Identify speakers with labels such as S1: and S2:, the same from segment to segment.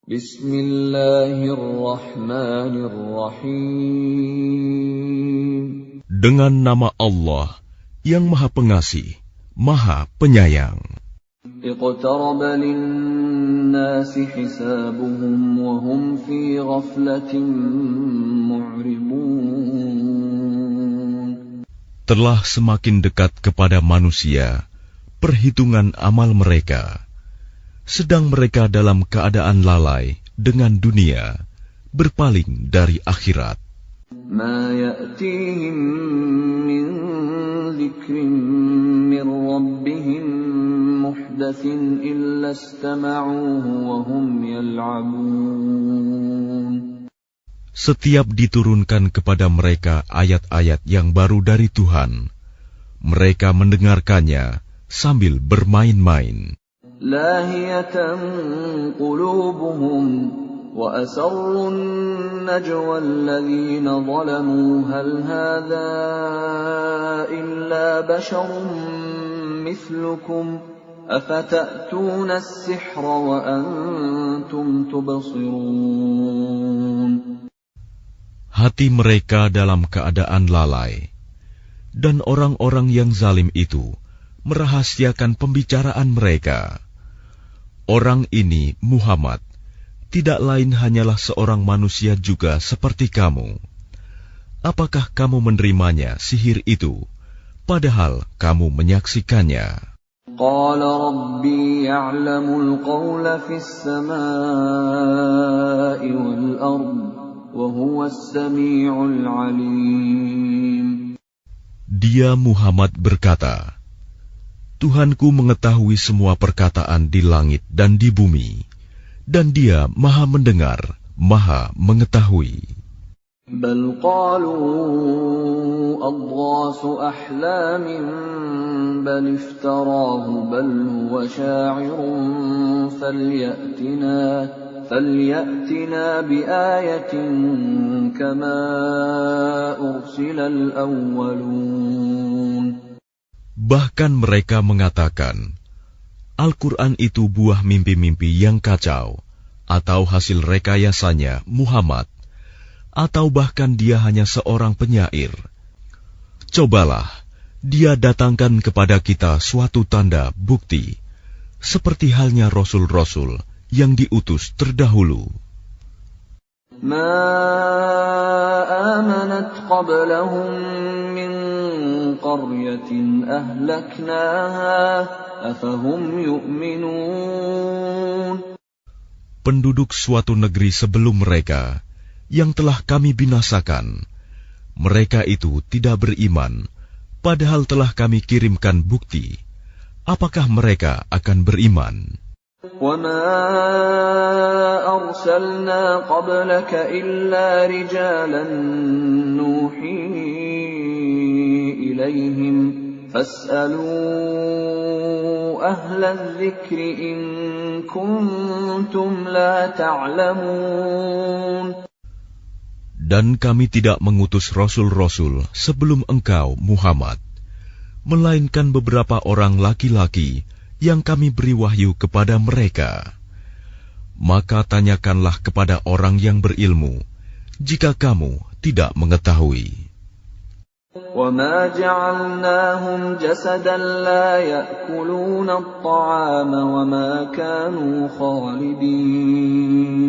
S1: Bismillahirrahmanirrahim.
S2: Dengan nama Allah yang Maha Pengasih, Maha Penyayang.
S1: Iqtaraba lin-nasi hisabuhum wa hum fi ghaflatin mu'ribun.
S2: Telah semakin dekat kepada manusia perhitungan amal mereka, sedang mereka dalam keadaan lalai dengan dunia, berpaling dari akhirat.
S1: Ma ya'tihim min dzikrin min rabbihim muhdatsin illa istama'uhu wa hum yal'abun.
S2: Setiap diturunkan kepada mereka ayat-ayat yang baru dari Tuhan, mereka mendengarkannya sambil bermain-main.
S1: Lahiyatan qulubuhum wa asarrun najwa alladhina zalamu hal hadha illa basharun mithlukum afata'tuna as-sihra wa antum tubsirun.
S2: Hati mereka dalam keadaan lalai, dan orang-orang yang zalim itu merahasiakan pembicaraan mereka. Orang ini, Muhammad, tidak lain hanyalah seorang manusia juga seperti kamu. Apakah kamu menerimanya sihir itu, padahal kamu menyaksikannya?
S1: Qala Rabbi ya'lamul qawla fis samaa'i wal ard, wa huwas sami'ul 'alim.
S2: Dia Muhammad berkata, Tuhanku mengetahui semua perkataan di langit dan di bumi, dan Dia Maha mendengar, Maha mengetahui.
S1: Bal qalu adghasu ahlamin bal iftarahu bal huwa sya'irun falyatina biayatin kama ursilal awwalun.
S2: Bahkan mereka mengatakan, Al-Quran itu buah mimpi-mimpi yang kacau, atau hasil rekayasanya Muhammad, atau bahkan dia hanya seorang penyair. Cobalah, dia datangkan kepada kita suatu tanda bukti, seperti halnya Rasul-Rasul yang diutus terdahulu.
S1: Ma amanat qablahum min qaryatin ahlaknaha afahum yu'minun.
S2: Penduduk suatu negeri sebelum mereka yang telah kami binasakan, mereka itu tidak beriman, padahal telah kami kirimkan bukti. Apakah mereka akan beriman?
S1: وَمَا أَرْسَلْنَا قَبْلَكَ إِلَّا رِجَالًا نُوحِي إِلَيْهِمْ فَاسْأَلُوا أَهْلَ الذِّكْرِ إِن كُنتُمْ لَا تَعْلَمُونَ.
S2: Dan kami tidak mengutus rasul-rasul sebelum engkau, Muhammad, melainkan beberapa orang laki-laki yang kami beri wahyu kepada mereka. Maka tanyakanlah kepada orang yang berilmu, jika kamu tidak mengetahui.
S1: وَمَا جَعَلْنَاهُمْ جَسَدًا لَا يَأْكُلُونَ الطَّعَامَ وَمَا كَانُوا خَالِدِينَ.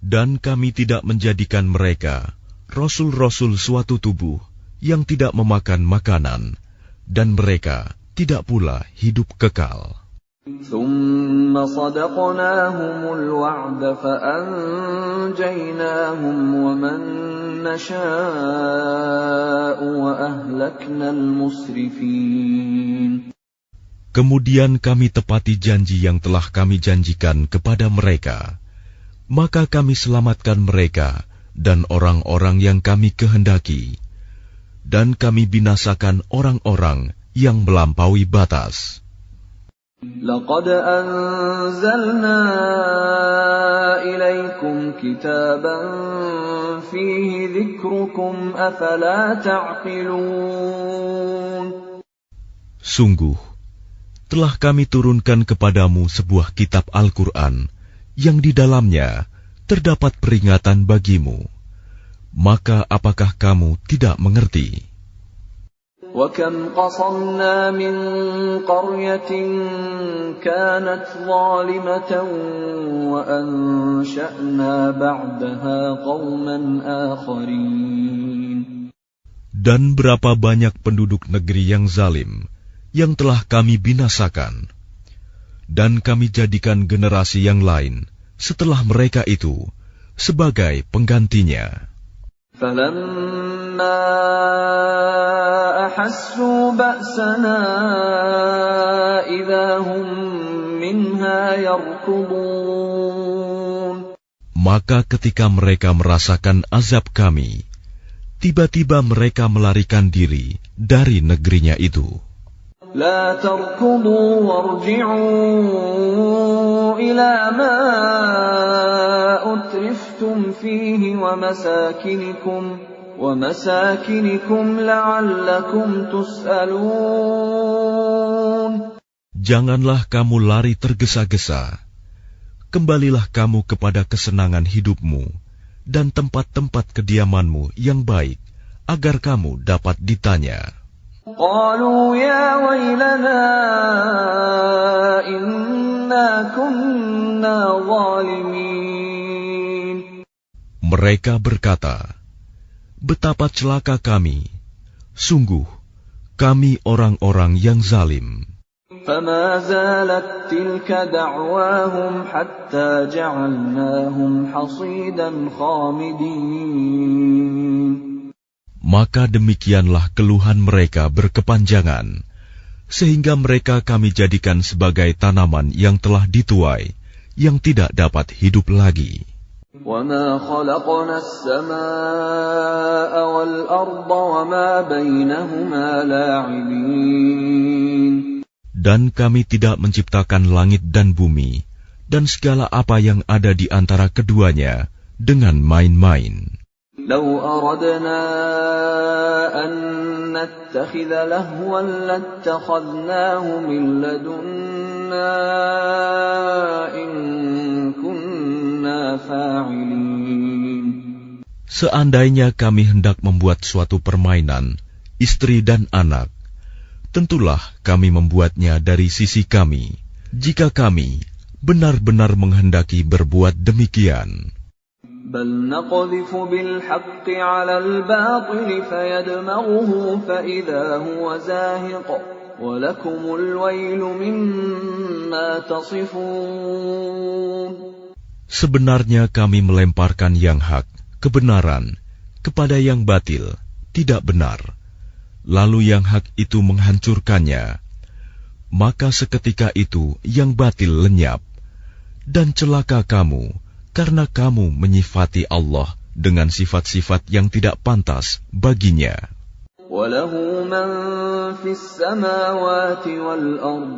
S2: Dan kami tidak menjadikan mereka, rasul-rasul suatu tubuh, yang tidak memakan makanan, dan mereka tidak pula hidup kekal.
S1: ثُمَّ صَدَقْنَاهُمُ الْوَعْدَ فَأَنْجَيْنَاهُمْ وَمَنْ نَشَاءُ وَأَهْلَكْنَا الْمُسْرِفِينَ.
S2: Kemudian kami tepati janji yang telah kami janjikan kepada mereka, maka kami selamatkan mereka dan orang-orang yang kami kehendaki, dan kami binasakan orang-orang yang melampaui batas.
S1: لَقَدْ أَنزَلْنَا إِلَيْكُمْ كِتَابًا فِيهِ ذِكْرُكُمْ أَفَلَا تَعْقِلُونَ.
S2: Sungguh, telah kami turunkan kepadamu sebuah kitab Al-Quran yang di dalamnya terdapat peringatan bagimu. Maka apakah kamu tidak mengerti?
S1: وَكَمْ قَصَمْنَا مِنْ قَرْيَةٍ كَانَتْ ظَالِمَةً وَأَنْشَأْنَا بَعْدَهَا قَوْمًا آخَرِينَ.
S2: Dan berapa banyak penduduk negeri yang zalim yang telah kami binasakan, dan kami jadikan generasi yang lain setelah mereka itu sebagai penggantinya.
S1: فَلَمَّا أَحَسُّوا بَأْسَنَا إِذَا هُمْ مِنْهَا يَرْكُضُونَ.
S2: Maka ketika mereka merasakan azab kami, tiba-tiba mereka melarikan diri dari negerinya itu.
S1: لَا تَرْكُضُوا وَارْجِعُوا إِلَى مَا أُتْرِفْتُمْ فِيهِ وَمَسَاكِنِكُمْ لَعَلَّكُمْ تُسْأَلُونَ.
S2: Janganlah kamu lari tergesa-gesa. Kembalilah kamu kepada kesenangan hidupmu dan tempat-tempat kediamanmu yang baik, agar kamu dapat ditanya.
S1: قالوا يا ويلنا إنا كنا ظالمين.
S2: Mereka berkata, betapa celaka kami, sungguh kami orang-orang yang zalim.
S1: فما زالت تلك دعواهم حتى جعلناهم حصيدا خامدين.
S2: Maka demikianlah keluhan mereka berkepanjangan, sehingga mereka kami jadikan sebagai tanaman yang telah dituai, yang tidak dapat hidup lagi.
S1: وَمَا خَلَقْنَا السَّمَاءَ وَالْأَرْضَ وَمَا بَيْنَهُمَا لَاعِبِينَ.
S2: Dan kami tidak menciptakan langit dan bumi, dan segala apa yang ada di antara keduanya, dengan main-main.
S1: لو أردنا أن نتخذ لهوا لاتخذناه من لدنا إن كنا فاعلين.
S2: Seandainya kami hendak membuat suatu permainan, istri dan anak, tentulah kami membuatnya dari sisi kami, jika kami benar-benar menghendaki berbuat demikian.
S1: بل نقذف بالحق على الباطل فيدمغه فإذا هو زاهق ولكم الويل مما تصفون.
S2: Sebenarnya kami melemparkan yang hak, kebenaran, kepada yang batil, tidak benar. Lalu yang hak itu menghancurkannya. Maka seketika itu yang batil lenyap. Dan celaka kamu, karena kamu menyifati Allah dengan sifat-sifat yang tidak pantas baginya.
S1: وَلَهُ مَنْ فِي السَّمَاوَاتِ وَالْأَرْضِ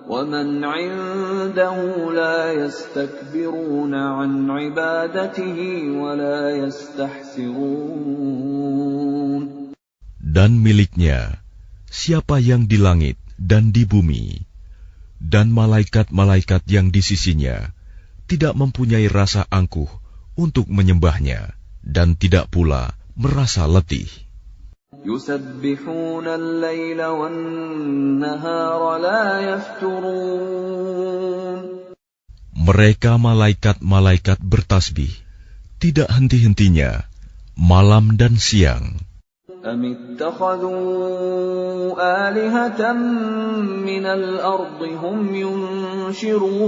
S1: وَمَنْ عِنْدَهُ لَا يَسْتَكْبِرُونَ عَنْ عِبَادَتِهِ وَلَا يَسْتَحْسِرُونَ.
S2: Dan miliknya siapa yang di langit dan di bumi, dan malaikat-malaikat yang di sisinya tidak mempunyai rasa angkuh untuk menyembahnya, dan tidak pula merasa letih.
S1: يُسَبِّحُونَ اللَّيْلَ وَالنَّهَارَ لَا يَفْتُرُونَ.
S2: Mereka malaikat-malaikat bertasbih, tidak henti-hentinya, malam dan siang.
S1: أَمِ اتَّخَذُوا آلِهَةً مِّنَ الْأَرْضِ هُمْ يُنْشِرُونَ.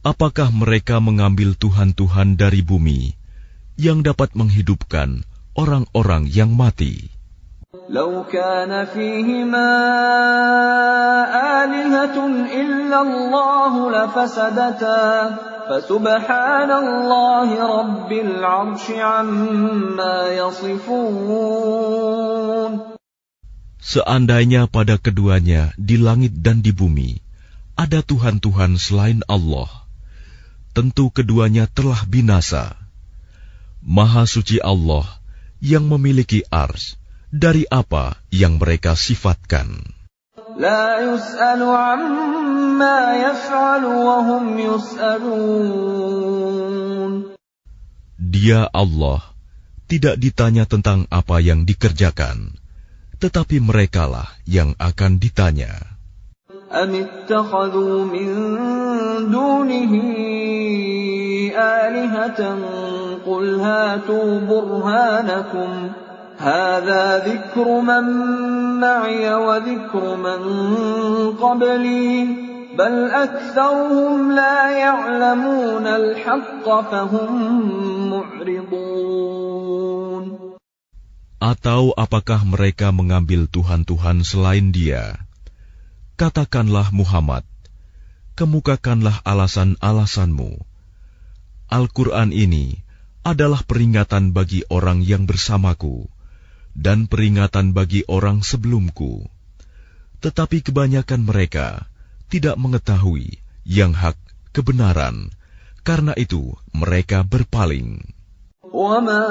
S2: Apakah mereka mengambil tuhan-tuhan dari bumi yang dapat menghidupkan orang-orang yang mati?
S1: لَوْ كَانَ فِيهِمَا آلِهَةٌ إِلَّا اللَّهُ لَفَسَدَتَا فَسُبْحَانَ اللَّهِ رَبِّ الْعَرْشِ عَمَّا يَصِفُونَ.
S2: Seandainya pada keduanya di langit dan di bumi ada Tuhan-Tuhan selain Allah, tentu keduanya telah binasa. Maha suci Allah yang memiliki arsy dari apa yang mereka sifatkan.
S1: لا يسأل عما يفعل وهم يسألون.
S2: Dia Allah tidak ditanya tentang apa yang dikerjakan, tetapi merekalah yang akan ditanya.
S1: أم اتخذوا من دونه آلهة قل هاتوا برهانكم هذا ذكر من معي وذكر من قبلي بل أكثرهم لا يعلمون الحق فهم معرضون.
S2: Atau apakah mereka mengambil Tuhan-Tuhan selain Dia? Katakanlah Muhammad, kemukakanlah alasan-alasanmu. Al-Quran ini adalah peringatan bagi orang yang bersamaku dan peringatan bagi orang sebelumku. Tetapi kebanyakan mereka tidak mengetahui yang hak kebenaran, karena itu mereka berpaling.
S1: وَمَا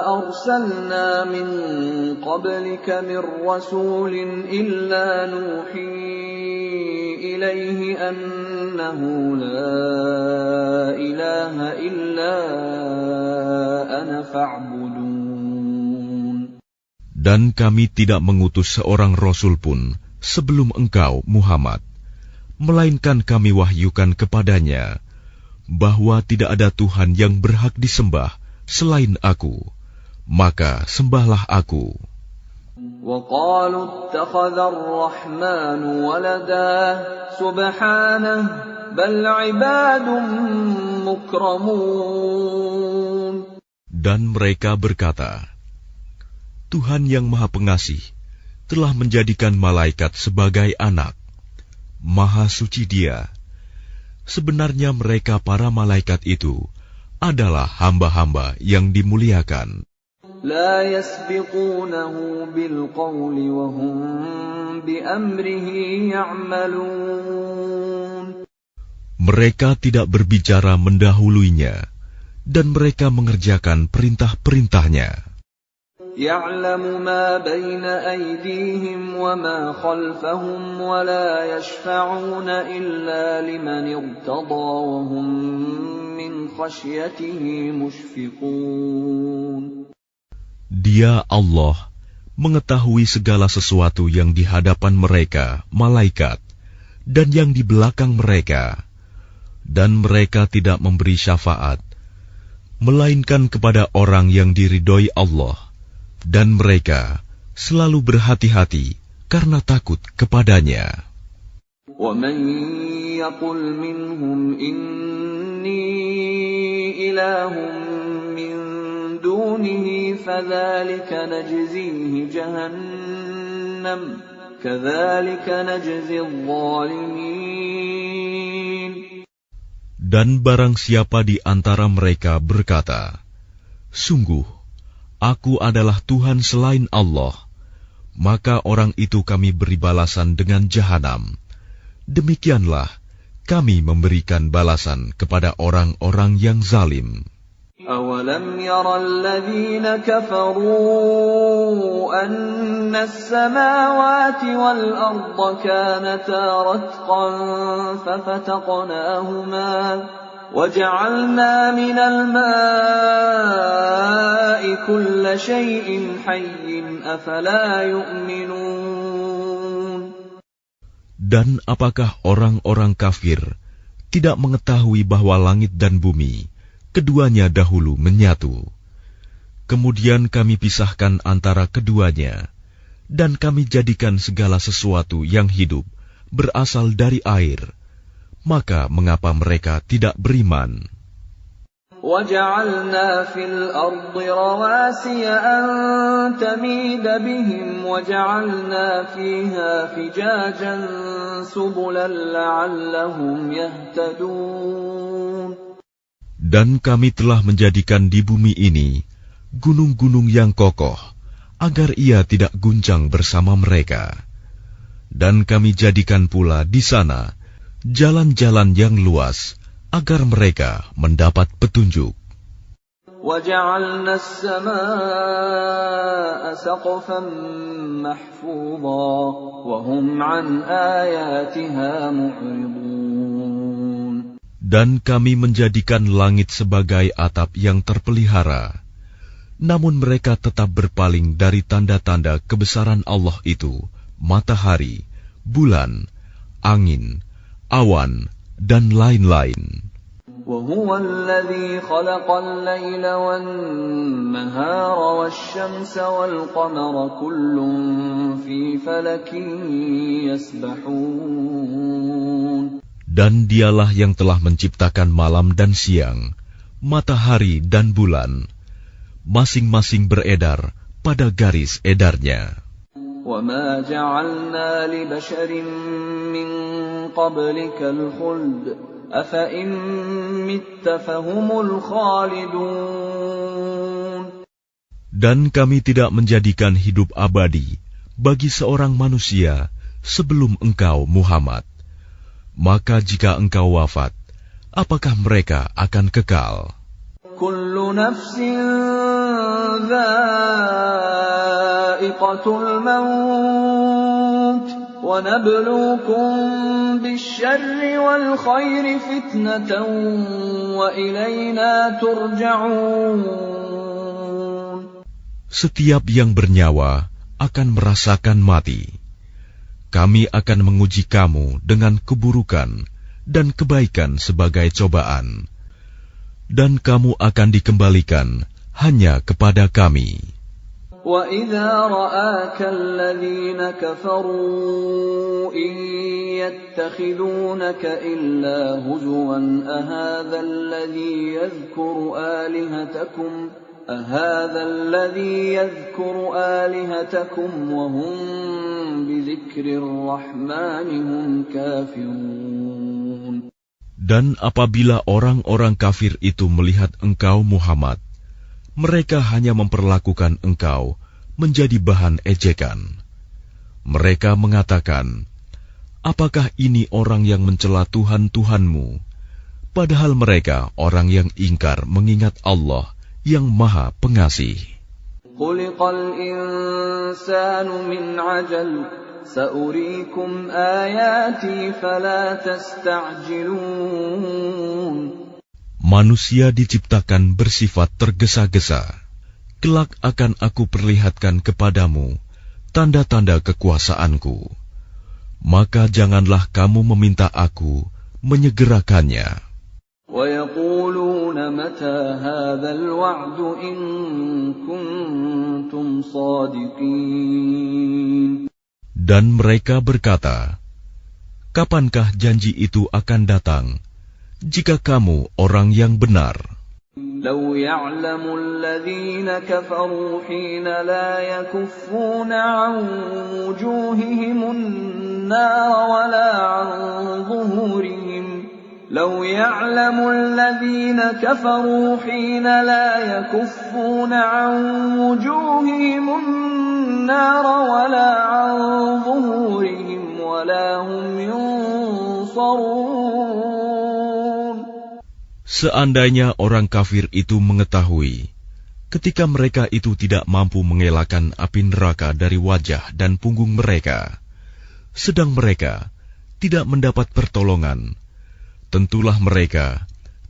S1: أَرْسَلْنَا مِن قَبْلِكَ مِن رَّسُولٍ إِلَّا نُوحِي إِلَيْهِ أَنَّهُ لَا إِلَٰهَ إِلَّا أَنَا فَاعْبُدُونِ.
S2: Dan kami tidak mengutus seorang rasul pun sebelum engkau, Muhammad, melainkan kami wahyukan kepadanya bahwa tidak ada Tuhan yang berhak disembah selain Aku, maka sembahlah Aku.
S1: وَقَالُوا اتَّخَذَ الرَّحْمَنُ وَلَدًا سُبْحَانَهُ بَلْ عِبَادٌ مُكْرَمُونَ.
S2: Dan mereka berkata, Tuhan yang Maha Pengasih telah menjadikan malaikat sebagai anak. Maha suci Dia. Sebenarnya mereka para malaikat itu adalah hamba-hamba yang dimuliakan.
S1: لا يسبقونه بالقول وهم بأمره يعملون.
S2: Mereka tidak berbicara mendahuluinya, dan mereka mengerjakan perintah-perintahnya.
S1: يعلم ما بين أيديهم وما خلفهم ولا يشفعون إلا لمن ارتضى وهم من خشيته مشفقون.
S2: Dia Allah mengetahui segala sesuatu yang di hadapan mereka, malaikat, dan yang di belakang mereka, dan mereka tidak memberi syafaat, melainkan kepada orang yang diridhoi Allah. Dan mereka selalu berhati-hati karena takut kepadanya.
S1: وَمَن يَقُلْ مِنْهُمْ إِنِّي إِلَٰهٌ مِّن دُونِهِ فَذَلِكَ نَجْزِيهِ جَهَنَّمَ كَذَلِكَ نَجْزِي الظَّالِمِينَ.
S2: Dan barang siapa di antara mereka berkata, Sungguh, Aku adalah Tuhan selain Allah, maka orang itu kami beri balasan dengan jahanam. Demikianlah kami memberikan balasan kepada orang-orang yang zalim.
S1: أَوَلَمْ يَرَ الَّذِينَ كَفَرُوا أَنَّ السَّمَاوَاتِ وَالْأَرْضَ كَانَتَا رَتْقًا فَفَتَقْنَاهُمَا وَجَعَلْنَا مِنَ الْمَاءِ كُلَّ شَيْءٍ حَيٍّ أَفَلَا يُؤْمِنُونَ.
S2: Dan apakah orang-orang kafir tidak mengetahui bahwa langit dan bumi keduanya dahulu menyatu? Kemudian kami pisahkan antara keduanya, dan kami jadikan segala sesuatu yang hidup berasal dari air. Maka mengapa mereka tidak beriman?
S1: وَجَعَلْنَا فِي الْأَرْضِ رَوَاسِيَ أَن تَمِيدَ بِهِمْ وَجَعَلْنَا فِيهَا فِجَاجًا سُبُلًا لَّعَلَّهُمْ يَهْتَدُونَ.
S2: Dan kami telah menjadikan di bumi ini gunung-gunung yang kokoh, agar ia tidak guncang bersama mereka. Dan kami jadikan pula di sana jalan-jalan yang luas, agar mereka mendapat petunjuk.
S1: وَجَعَلْنَا السَّمَاءَ سَقْفًا مَحْفُوظًا وَهُمْ عَنْ آيَاتِهَا مُعْرِضُونَ.
S2: Dan kami menjadikan langit sebagai atap yang terpelihara, namun mereka tetap berpaling dari tanda-tanda kebesaran Allah itu, matahari, bulan, angin, awan, dan lain-lain.
S1: وَهُوَ الَّذِي خَلَقَ اللَّيْلَ وَالنَّهَارَ وَالشَّمْسَ وَالْقَمَرَ كُلٌّ فِي فَلَكٍ يَسْبَحُونَ.
S2: Dan dialah yang telah menciptakan malam dan siang, matahari dan bulan, masing-masing beredar pada garis edarnya.
S1: وَمَا جَعَلْنَا لِبَشَرٍ مِّن قَبْلِكَ الْخُلْدَ أَفَإِن مِّتَّ فَهُمُ الْخَالِدُونَ.
S2: Dan kami tidak menjadikan hidup abadi bagi seorang manusia sebelum engkau, Muhammad. Maka jika engkau wafat, apakah mereka akan kekal?
S1: Kullu nafsin dha'iqatul maut wa nabluukum bisyarri wal khairi fitnatan wa ilayna turja'un.
S2: Setiap yang bernyawa akan merasakan mati. Kami akan menguji kamu dengan keburukan dan kebaikan sebagai cobaan. Dan kamu akan dikembalikan hanya kepada kami.
S1: وَإِذَا رَآكَ الَّذِينَ كَفَرُوا إِن يَتَّخِذُونَكَ إِلَّا هُزُوًا أَهَذَا الَّذِي يَذْكُرُ آلِهَتَكُمْ وَهُمْ بِذِكْرِ الرَّحْمَنِ هُمْ كَافِرُونَ.
S2: Dan apabila orang-orang kafir itu melihat engkau, Muhammad, mereka hanya memperlakukan engkau menjadi bahan ejekan. Mereka mengatakan, apakah ini orang yang mencela Tuhan-Tuhanmu? Padahal mereka orang yang ingkar mengingat Allah yang Maha Pengasih.
S1: Khuliqal insanu min ajal. Sa'uriikum ayati fala tasta'jilun.
S2: Manusia diciptakan bersifat tergesa-gesa. Kelak akan aku perlihatkan kepadamu tanda-tanda kekuasaanku. Maka janganlah kamu meminta aku menyegerakannya.
S1: وَيَقُولُونَ مَتَى هَذَا الْوَعْدُ إِن كُنتُمْ صَادِقِينَ.
S2: Dan mereka berkata, kapankah janji itu akan datang, jika kamu orang yang benar?
S1: لَوْ يَعْلَمُ الَّذِينَ كَفَرُوا حِينَ لَا يَكُفُّونَ عَنْ وُجُوهِهِمُ النَّارَ وَلَا عَنْ ظُهُورِهِمْ لَوْ يَعْلَمُ الَّذِينَ كَفَرُوا حِينَ لَا يَكُفُّونَ عَنْ وُجُوهِهِمُ النَّارَ وَلَا عَنْ ظُهُورِهِمْ وَلَا هُمْ يُنصَرُونَ.
S2: Seandainya orang kafir itu mengetahui, ketika mereka itu tidak mampu mengelakkan api neraka dari wajah dan punggung mereka, sedang mereka tidak mendapat pertolongan, tentulah mereka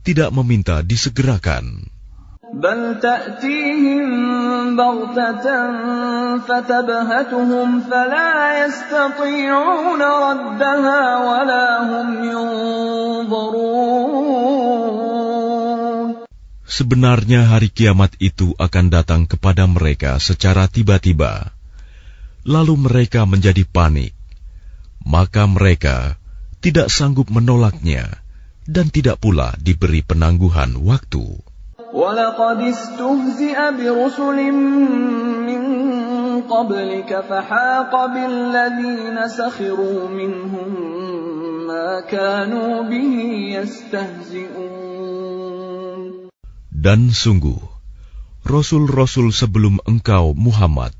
S2: tidak meminta disegerakan.
S1: Bal ta'tihim baghtatan fatabhatuhum fala yastati'una raddaha wala hum yunzarun.
S2: Sebenarnya hari kiamat itu akan datang kepada mereka secara tiba-tiba. Lalu mereka menjadi panik. Maka mereka tidak sanggup menolaknya dan tidak pula diberi penangguhan waktu.
S1: وَلَقَدِ اسْتُهْزِئَ بِرُسُلٍ مِّن قَبْلِكَ فَحَاقَ بِالَّذِينَ سَخِرُوا مِنْهُم مَّا كَانُوا بِهِ يَسْتَهْزِئُونَ.
S2: Dan sungguh, Rasul-Rasul sebelum engkau, Muhammad,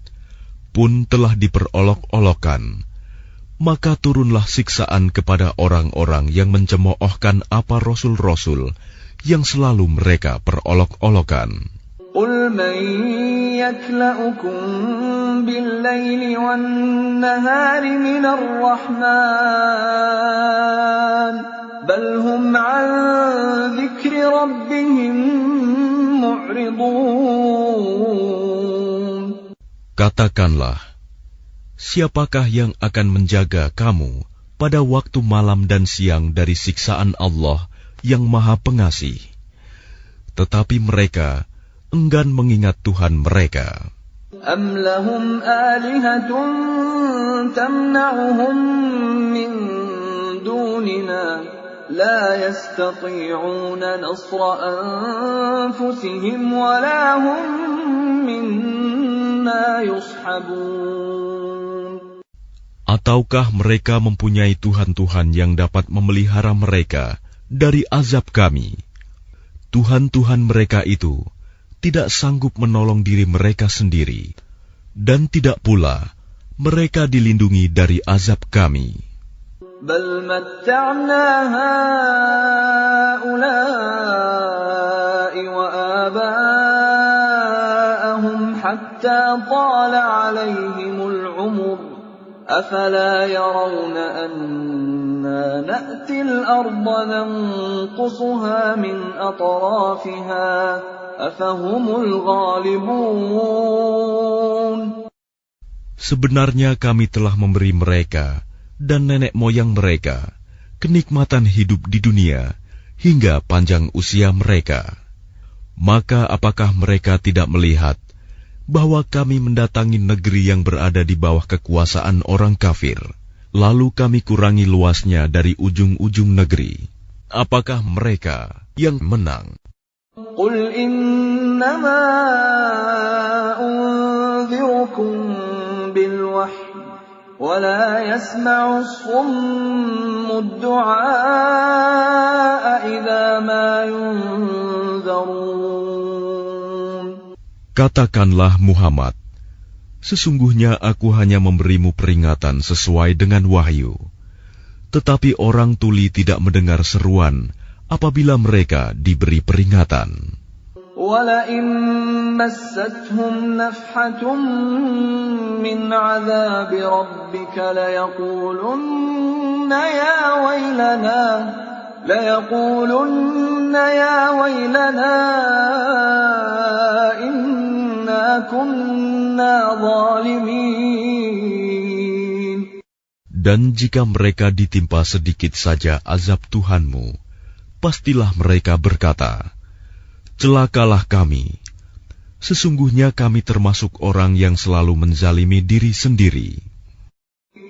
S2: pun telah diperolok-olokkan. Maka turunlah siksaan kepada orang-orang yang mencemoohkan apa Rasul-Rasul yang selalu mereka perolok-olokan.
S1: قُلْ مَنْ يَكْلَؤُكُمْ بِاللَّيْلِ وَالنَّهَارِ مِنَ الرَّحْمَنِ بَلْ هُمْ عَنْ ذِكْرِ رَبِّهِمْ مُعْرِضُونَ.
S2: Katakanlah, siapakah yang akan menjaga kamu pada waktu malam dan siang dari siksaan Allah yang Maha Pengasih? Tetapi mereka enggan mengingat Tuhan mereka.
S1: أَمْ لَهُمْ آلِهَةٌ تَمْنَعُهُمْ مِنْ دُونِنَا لَا يَسْتَطِيعُونَ نَصْرَ أَنفُسِهِمْ وَلَا هُمْ مِنَّا يُصْحَبُونَ.
S2: Ataukah mereka mempunyai Tuhan-Tuhan yang dapat memelihara mereka dari azab kami? Tuhan-Tuhan mereka itu tidak sanggup menolong diri mereka sendiri, dan tidak pula mereka dilindungi dari azab kami.
S1: بَلْ مَتَّعْنَا هَؤُلَاءِ وَآبَاءَهُمْ حَتَّى طَالَ عَلَيْهِمُ الْعُمُرُ أَفَلَا يَرَوْنَ أَنَّا نَأْتِي الْأَرْضَ نَنقُصُهَا مِنْ أَطْرَافِهَا أَفَهُمُ الْغَالِبُونَ.
S2: Sebenarnya kami telah memberi mereka dan nenek moyang mereka kenikmatan hidup di dunia hingga panjang usia mereka. Maka apakah mereka tidak melihat bahwa kami mendatangi negeri yang berada di bawah kekuasaan orang kafir, lalu kami kurangi luasnya dari ujung-ujung negeri? Apakah mereka yang menang?
S1: قُلْ إِنَّمَا أُنذِرُكُم بِالْوَحْيِ وَلَا يَسْمَعُ الصُّمُّ الدُّعَاءَ إِذَا مَا يُنذَرُونَ.
S2: Katakanlah Muhammad, sesungguhnya aku hanya memberimu peringatan sesuai dengan wahyu. Tetapi orang tuli tidak mendengar seruan apabila mereka diberi peringatan.
S1: وَلَئِن مَّسَّتْهُمْ نَفْحَةٌ مِّنْ عَذَابِ رَبِّكَ لَيَقُولُنَّ يَا وَيْلَنَا إِنَّا كُنَّا ظَالِمِينَ.
S2: Dan jika mereka ditimpa sedikit saja azab Tuhanmu, pastilah mereka berkata, celakalah kami. Sesungguhnya kami termasuk orang yang selalu menzalimi diri sendiri.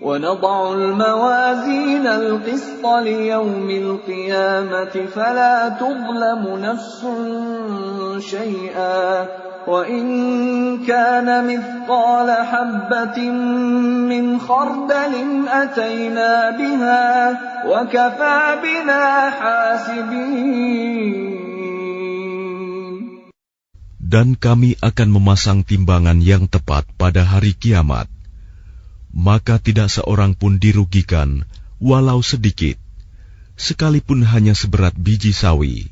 S1: وَنَضَعُ الْمَوَازِينَ الْقِسْطَ لِيَوْمِ الْقِيَامَةِ فَلَا تُظْلَمُ نَفْسٌ شَيْئًا وَإِنْ كَانَ مِثْقَالَ حَبَّةٍ مِّنْ خَرْدَلٍ أَتَيْنَا بِهَا وَكَفَى بِنَا حَاسِبِينَ.
S2: Dan kami akan memasang timbangan yang tepat pada hari kiamat. Maka tidak seorang pun dirugikan, walau sedikit, sekalipun hanya seberat biji sawi.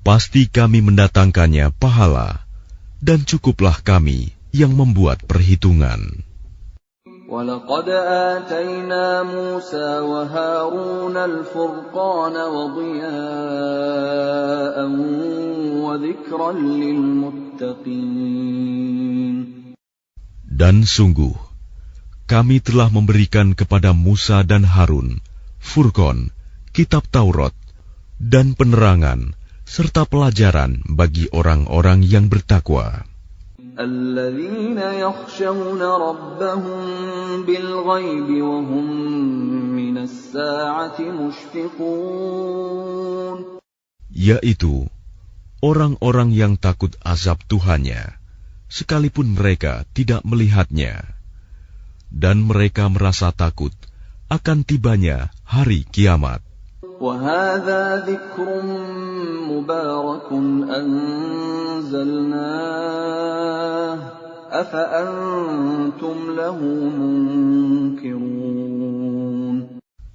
S2: Pasti kami mendatangkannya pahala, dan cukuplah kami yang membuat perhitungan.
S1: وَلَقَدْ آتَيْنَا مُوسَى وَهَارُونَ الْفُرْقَانَ وَضِيَاءً وَذِكْرًا لِلْمُتَّقِينَ.
S2: Dan sungguh, kami telah memberikan kepada Musa dan Harun Furqan, kitab Taurat, dan penerangan, serta pelajaran bagi orang-orang yang bertakwa.
S1: الَّذِينَ يَخْشَوْنَ رَبَّهُم بِالْغَيْبِ وَهُم مِّنَ السَّاعَةِ مُشْفِقُونَ. Yaitu
S2: orang-orang yang takut azab Tuhannya, sekalipun mereka tidak melihatnya, dan mereka merasa takut akan tibanya hari kiamat.
S1: وَهَذَا ذِكْرٌ مُبَارَكٌ أَنزَلْنَاهُ أَفَأَنْتُمْ لَهُ مُنْكِرُونَ.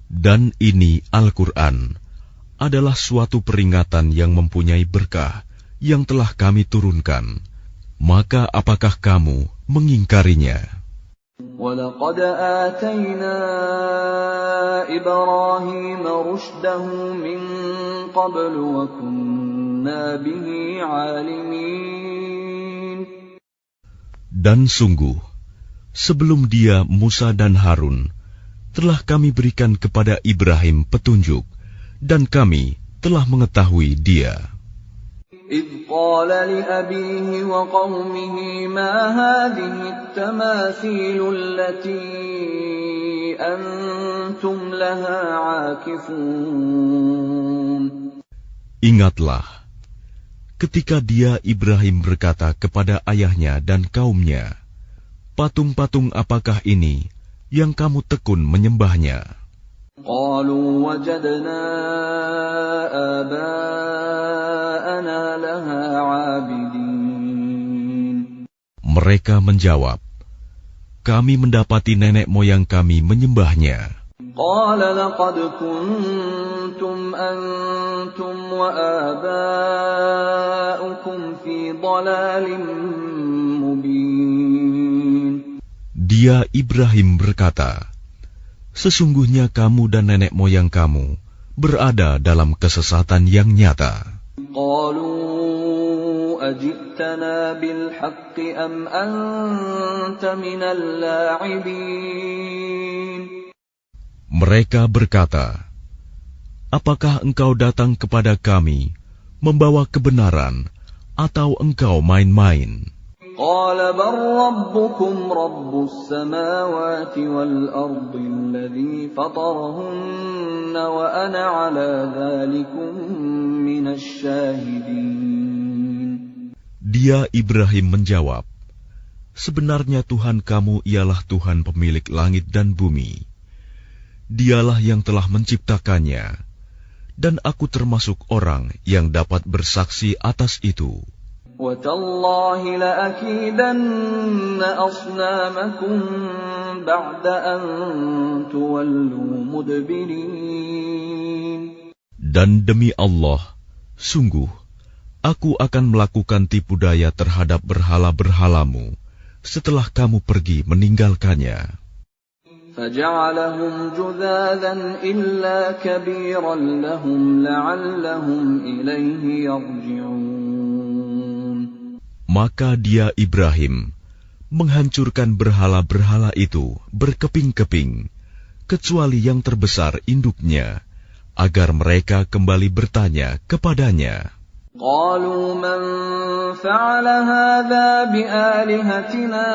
S2: Dan ini Al-Quran adalah suatu peringatan yang mempunyai berkah yang telah kami turunkan, maka apakah kamu mengingkarinya?
S1: وَلَقَدْ آتَيْنَا إِبْرَاهِيمَ رُشْدَهُ مِنْ قَبْلُ وَكُنَّا بِهِ عَالِمِينَ.
S2: Dan sungguh, sebelum dia Musa dan Harun, telah kami berikan kepada Ibrahim petunjuk, dan kami telah mengetahui dia.
S1: إِذْ قَالَ لِأَبِيهِ وَقَوْمِهِ مَا هَٰذِهِ التَّمَاثِيلُ الَّتِي أَنتُمْ لَهَا عَاكِفُونَ.
S2: Ingatlah, ketika dia Ibrahim berkata kepada ayahnya dan kaumnya, patung-patung apakah ini yang kamu tekun menyembahnya?
S1: قَالُوا وَجَدْنَا آبَاءَنَا لَهَا عَابِدِينَ.
S2: Mereka menjawab, kami mendapati nenek moyang kami menyembahnya.
S1: قَالَ لَقَدْ كُنْتُمْ أَنْتُمْ وَآبَاؤُكُمْ فِي ضَلَالٍ مُبِينٍ.
S2: Dia Ibrahim berkata, sesungguhnya kamu dan nenek moyang kamu berada dalam kesesatan yang nyata.
S1: قَالُوا أَجِئْتَنَا بِالْحَقِّ أَمْ أَنْتَ مِنَ اللَّاعِبِينَ.
S2: Mereka berkata, apakah engkau datang kepada kami membawa kebenaran atau engkau main-main?
S1: قَالَ بَلْ رَبُّكُمْ رَبُّ السَّمَاوَاتِ وَالْأَرْضِ الَّذِي فَطَرَهُنَّ وَأَنَا عَلَى ذَلِكُمْ مِنَ الشَّاهِدِينَ.
S2: Dia Ibrahim menjawab, sebenarnya Tuhan kamu ialah Tuhan pemilik langit dan bumi. Dialah yang telah menciptakannya, dan aku termasuk orang yang dapat bersaksi atas itu.
S1: وَتَاللَّهِ لَأَكِيدَنَّ أَصْنَامَكُمْ بَعْدَ أَن تُوَلُّوا مُدْبِرِينَ.
S2: Dan demi Allah, sungguh, aku akan melakukan tipu daya terhadap berhala-berhalamu setelah kamu pergi meninggalkannya.
S1: فَجَعَلَهُمْ جُذَاذًا إِلَّا كَبِيرًا لَهُمْ لَعَلَّهُمْ إِلَيْهِ يَرْجِعُونَ.
S2: Maka dia Ibrahim menghancurkan berhala-berhala itu berkeping-keping, kecuali yang terbesar induknya, agar mereka kembali bertanya kepadanya.
S1: قَالُوا مَنْ فَعَلَ هَذَا بِآلِهَتِنَا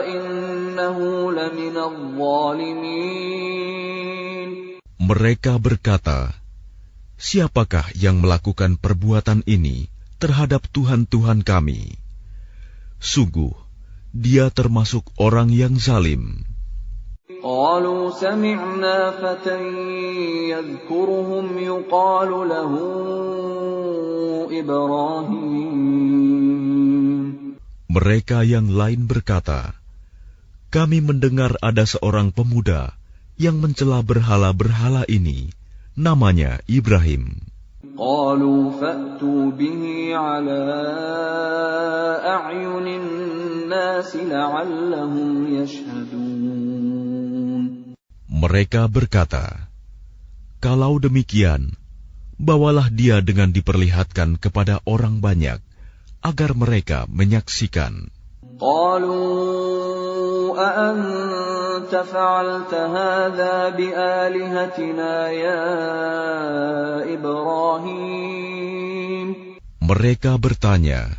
S1: إِنَّهُ لَمِنَ الظَّالِمِينَ. Mereka
S2: berkata, siapakah yang melakukan perbuatan ini terhadap Tuhan-Tuhan kami? Sungguh, dia termasuk orang yang zalim.
S1: قالوا سمعنا فتى يذكرهم يقال له إبراهيم.
S2: Mereka yang lain berkata, kami mendengar ada seorang pemuda yang mencela berhala-berhala ini, namanya Ibrahim.
S1: قالوا فأتوا به على أعين الناس لعلهم يشهدون.
S2: Mereka berkata, kalau demikian, bawalah dia dengan diperlihatkan kepada orang banyak, agar mereka menyaksikan.
S1: قالوا أأنت فعلت هذا بآلهتنا يا إبراهيم.
S2: Mereka bertanya,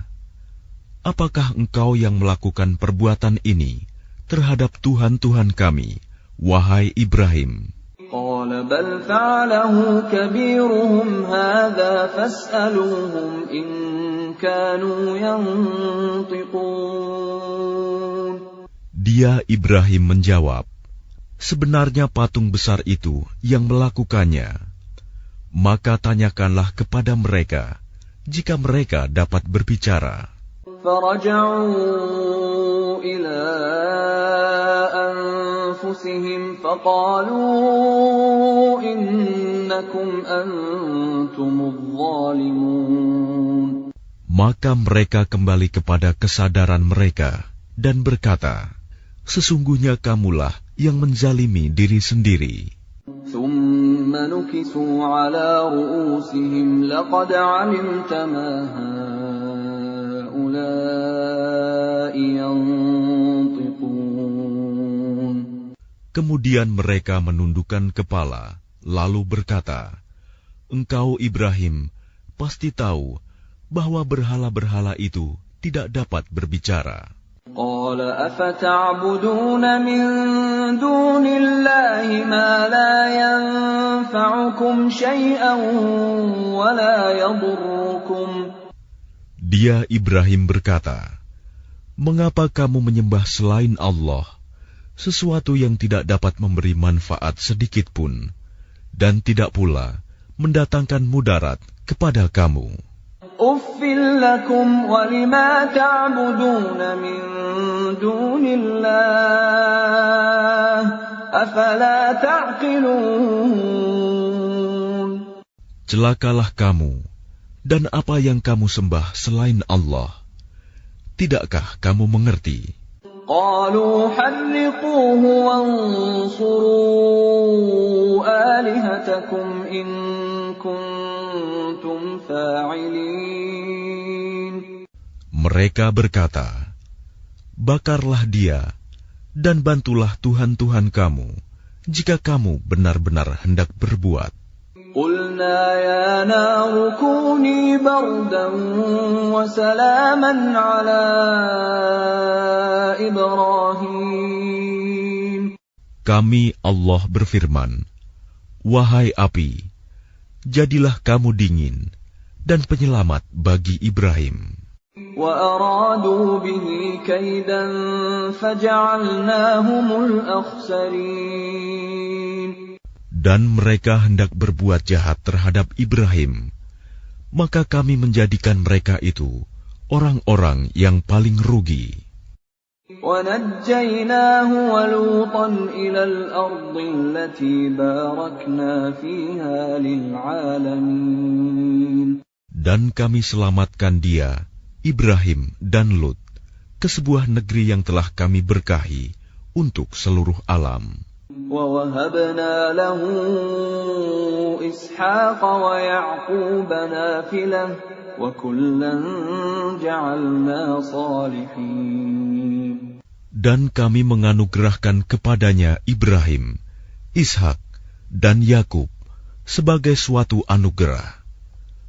S2: apakah engkau yang melakukan perbuatan ini terhadap Tuhan-Tuhan kami, wahai Ibrahim?
S1: قال بل فعله كبيرهم هذا فاسألوهم إن كانوا ينطقون.
S2: Dia Ibrahim menjawab, sebenarnya patung besar itu yang melakukannya. Maka tanyakanlah kepada mereka, jika mereka dapat berbicara.
S1: فرجعوا إلى أنفسهم أنفسهم فقالوا إنكم أنتم الظالمون.
S2: Maka mereka kembali kepada kesadaran mereka dan berkata, sesungguhnya kamulah yang menzalimi diri sendiri.
S1: ثم نكسوا على رؤوسهم لقد علمت ما هؤلاء ينطقون.
S2: Kemudian mereka menundukkan kepala, lalu berkata, engkau Ibrahim pasti tahu bahwa berhala-berhala itu tidak dapat berbicara.
S1: قال أفتعبدون من دون الله ما لا ينفعكم شيئا ولا يضركم.
S2: Dia Ibrahim berkata, mengapa kamu menyembah selain Allah sesuatu yang tidak dapat memberi manfaat sedikit pun dan tidak pula mendatangkan mudarat kepada kamu?
S1: Uffil lakum wa lima ta'buduna min dunillah afala ta'qilun.
S2: Celakalah kamu dan apa yang kamu sembah selain Allah. Tidakkah kamu mengerti?
S1: Qalu harriquhu wansuru alihatakum in kuntum fa'ilin.
S2: Mereka berkata, bakarlah dia dan bantulah Tuhan-Tuhan kamu jika kamu benar-benar hendak berbuat.
S1: Qulna ya naru kuni bardan wa salaman ala Ibrahim.
S2: Kami Allah berfirman, wahai api, jadilah kamu dingin dan penyelamat bagi Ibrahim.
S1: Wa aradu bihi kaidan faja'alnahumul akhsarin.
S2: Dan mereka hendak berbuat jahat terhadap Ibrahim, maka kami menjadikan mereka itu orang-orang yang paling rugi.
S1: وَنَجَّيْنَاهُ وَلُوطًا إِلَى الْأَرْضِ الَّتِي بَارَكْنَا فِيهَا لِلْعَالَمِينَ.
S2: Dan kami selamatkan dia, Ibrahim dan Lut, ke sebuah negeri yang telah kami berkahi untuk seluruh alam.
S1: وَوَهَبْنَا لَهُ إِسْحَاقَ وَيَعْقُوبَ نَافِلَةً وَكُلًّا جَعَلْنَا صَالِحِينَ.
S2: Dan kami menganugerahkan kepadanya Ibrahim, Ishak, dan Yakub sebagai suatu anugerah,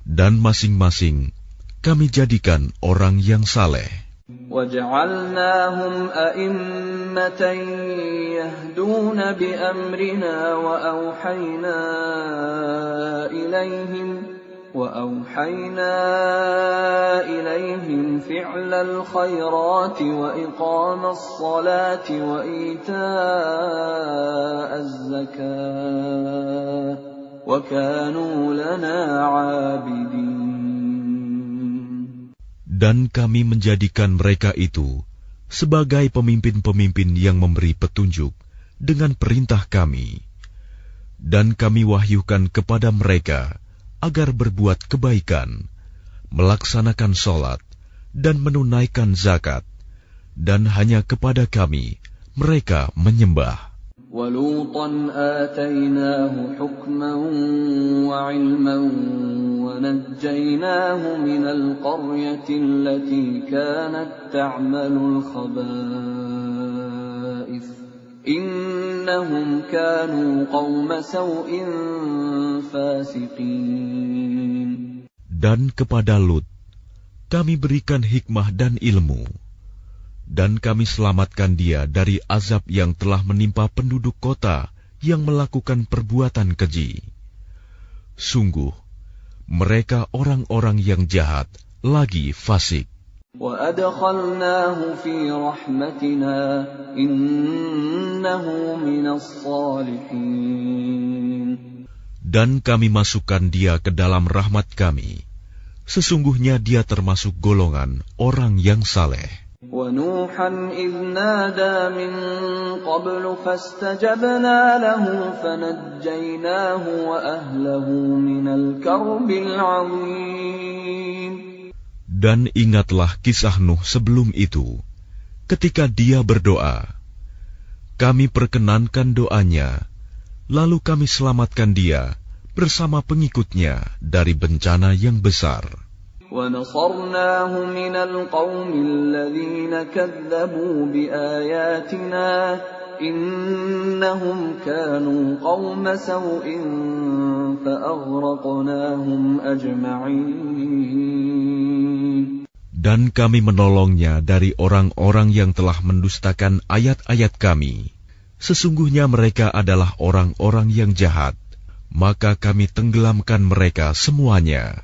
S2: dan masing-masing kami jadikan orang yang saleh.
S1: وَجَعَلْنَاهُمْ أَئِمَّةً يَهْدُونَ بِأَمْرِنَا وَأَوْحَيْنَا إِلَيْهِمْ فِعْلَ الْخَيْرَاتِ وَإِقَامَ الصَّلَاةِ وَإِيتَاءَ الزَّكَاةِ وَكَانُوا لَنَا عَابِدِينَ.
S2: Dan kami menjadikan mereka itu sebagai pemimpin-pemimpin yang memberi petunjuk dengan perintah kami. Dan kami wahyukan kepada mereka agar berbuat kebaikan, melaksanakan sholat, dan menunaikan zakat. Dan hanya kepada kami mereka menyembah.
S1: وَلُوطًا آتَيْنَاهُ حُكْمًا وَعِلْمًا وَنَجَّيْنَاهُ مِنَ الْقَرْيَةِ الَّتِي كَانَتْ تَعْمَلُ الْخَبَائِثَ إِنَّهُمْ كَانُوا قَوْمَ سَوْءٍ فَاسِقِينَ.
S2: Dan kepada Lut kami berikan hikmah dan ilmu, dan kami selamatkan dia dari azab yang telah menimpa penduduk kota yang melakukan perbuatan keji. Sungguh, mereka orang-orang yang jahat lagi fasik.
S1: وَأَدْخَلْنَاهُ فِي رَحْمَتِنَا إِنَّهُ مِنَ الصَّالِحِينَ.
S2: Dan kami masukkan dia ke dalam rahmat kami. Sesungguhnya dia termasuk golongan orang yang saleh.
S1: وَنُوحًا إِذْ نَادَى مِن قَبْلُ فَاسْتَجَبْنَا لَهُ فَنَجَّيْنَاهُ وَأَهْلَهُ مِنَ الْكَرْبِ الْعَظِيمِ.
S2: Dan ingatlah kisah Nuh sebelum itu, ketika dia berdoa. Kami perkenankan doanya, lalu kami selamatkan dia bersama pengikutnya dari bencana yang besar.
S1: وَنَصَرْنَاهُ مِنَ الْقَوْمِ الَّذِينَ كَذَّبُوا بِآيَاتِنَا إِنَّهُمْ كَانُوا قَوْمَ سَوْءٍ فَأَغْرَقْنَاهُمْ أَجْمَعِينَ.
S2: Dan kami menolongnya dari orang-orang yang telah mendustakan ayat-ayat kami. Sesungguhnya mereka adalah orang-orang yang jahat, maka kami tenggelamkan mereka semuanya.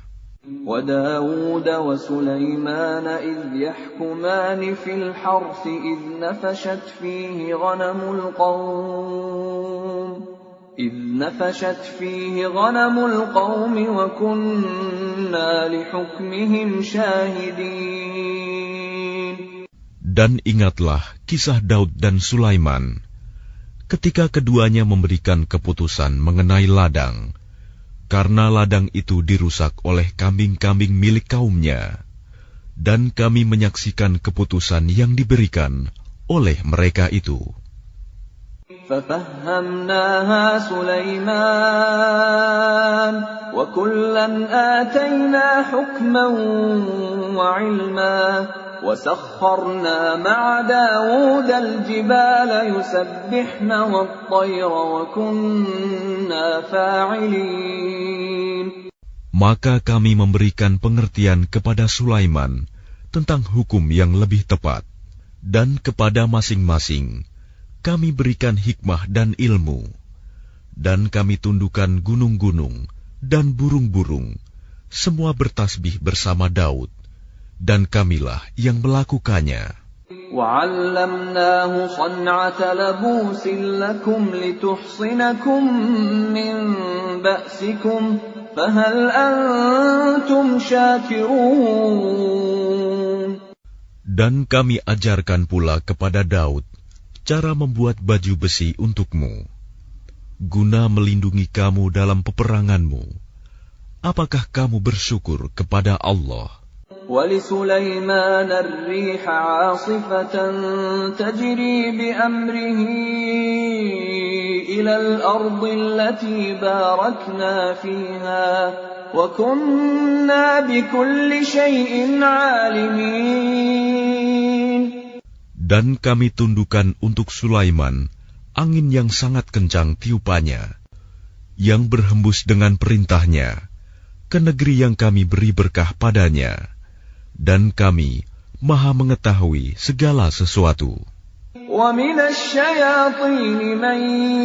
S1: وَدَاوُودَ وَسُلَيْمَانَ إِذْ يَحْكُمَانِ فِي الْحَرْثِ إِذْ نَفَشَتْ فِيهِ غَنَمُ الْقَوْمِ وَكُنَّا لِحُكْمِهِمْ شَاهِدِينَ.
S2: Dan ingatlah kisah Daud dan Sulaiman, ketika keduanya memberikan keputusan mengenai ladang, karena ladang itu dirusak oleh kambing-kambing milik kaumnya, dan kami menyaksikan keputusan yang diberikan oleh mereka itu.
S1: فَفَهَّمْنَاهَا سُلَيْمَانَ وَكُلًّا آتَيْنَا حُكْمًا وَعِلْمًا وَسَخَّرْنَا مَعَ دَاوُودَ الْجِبَالَ يُسَبِّحْنَ وَالطَّيْرَ وَكُنَّا فَاعِلِينَ.
S2: Maka kami memberikan pengertian kepada Sulaiman tentang hukum yang lebih tepat, dan kepada masing-masing kami berikan hikmah dan ilmu, dan kami tundukkan gunung-gunung dan burung-burung, semua bertasbih bersama Daud, dan kamilah yang melakukannya.
S1: وَعَلَّمْنَاهُ صَنْعَةَ لَبُوسٍ لَكُمْ لِتُحْصِنَكُمْ مِنْ بَأْسِكُمْ فَهَلْ أَنْتُمْ شَاكِرُونَ.
S2: Dan kami ajarkan pula kepada Daud cara membuat baju besi untukmu, guna melindungi kamu dalam peperanganmu. Apakah kamu bersyukur kepada Allah?
S1: وَلِسُلَيْمَانَ الرِّيحَ عَاصِفَةً تَجْرِي بِأَمْرِهِ إِلَى الْأَرْضِ الَّتِي بَارَكْنَا فِيهَا وَكُنَّا بِكُلِّ شَيْءٍ عَالِمِينَ.
S2: Dan kami tundukkan untuk Sulaiman angin yang sangat kencang tiupannya, yang berhembus dengan perintahnya ke negeri yang kami beri berkah padanya, dan kami maha mengetahui segala sesuatu.
S1: وَمِنَ الشَّيَاطِينِ مَن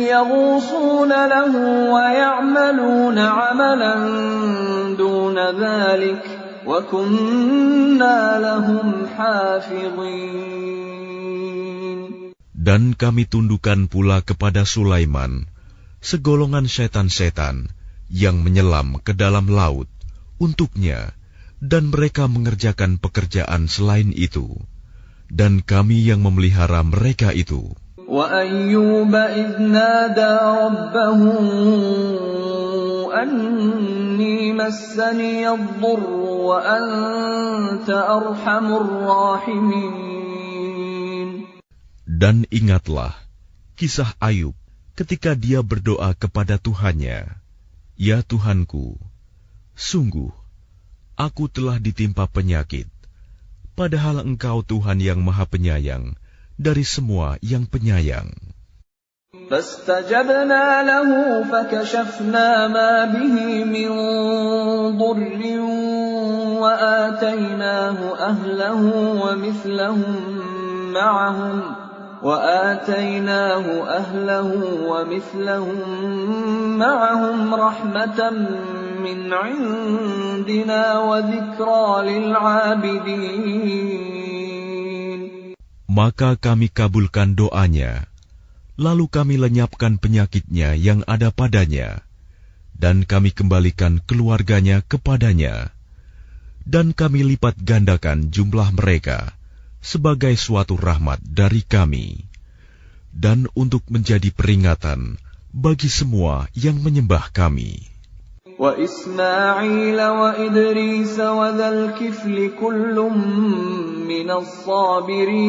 S1: يَغُوصُونَ لَهُ وَيَعْمَلُونَ عَمَلًا دُونَ ذَلِكَ وَكُنَّا لَهُمْ حَافِظِينَ.
S2: Dan kami tundukkan pula kepada Sulaiman segolongan setan-setan yang menyelam ke dalam laut untuknya, dan mereka mengerjakan pekerjaan selain itu, dan kami yang memelihara mereka itu.
S1: وَأَيُّوبَ إِذْ نَادَى رَبَّهُ أَنِّي مَسَّنِيَ الضُّرُّ وَأَنْتَ أَرْحَمُ الرَّاحِمِينَ.
S2: Dan ingatlah kisah Ayub ketika dia berdoa kepada Tuhannya, "Ya Tuhanku, sungguh aku telah ditimpa penyakit, padahal Engkau Tuhan yang Maha Penyayang dari semua yang penyayang."
S1: فَاسْتَجَبْنَا لَهُ فَكَشَفْنَا مَا بِهِ مِنْ ضُرٍّ وَآتَيْنَاهُ أَهْلَهُ وَمِثْلَهُم مَّعَهُمْ رَحْمَةً مِّنْ عِندِنَا وَذِكْرَىٰ لِلْعَابِدِينَ.
S2: Maka kami kabulkan doanya, lalu kami lenyapkan penyakitnya yang ada padanya, dan kami kembalikan keluarganya kepadanya, dan kami lipat gandakan jumlah mereka sebagai suatu rahmat dari kami, dan untuk menjadi peringatan bagi semua yang menyembah kami.
S1: وإسماعيل وإدريس وذا الكفل كل من الصابرين.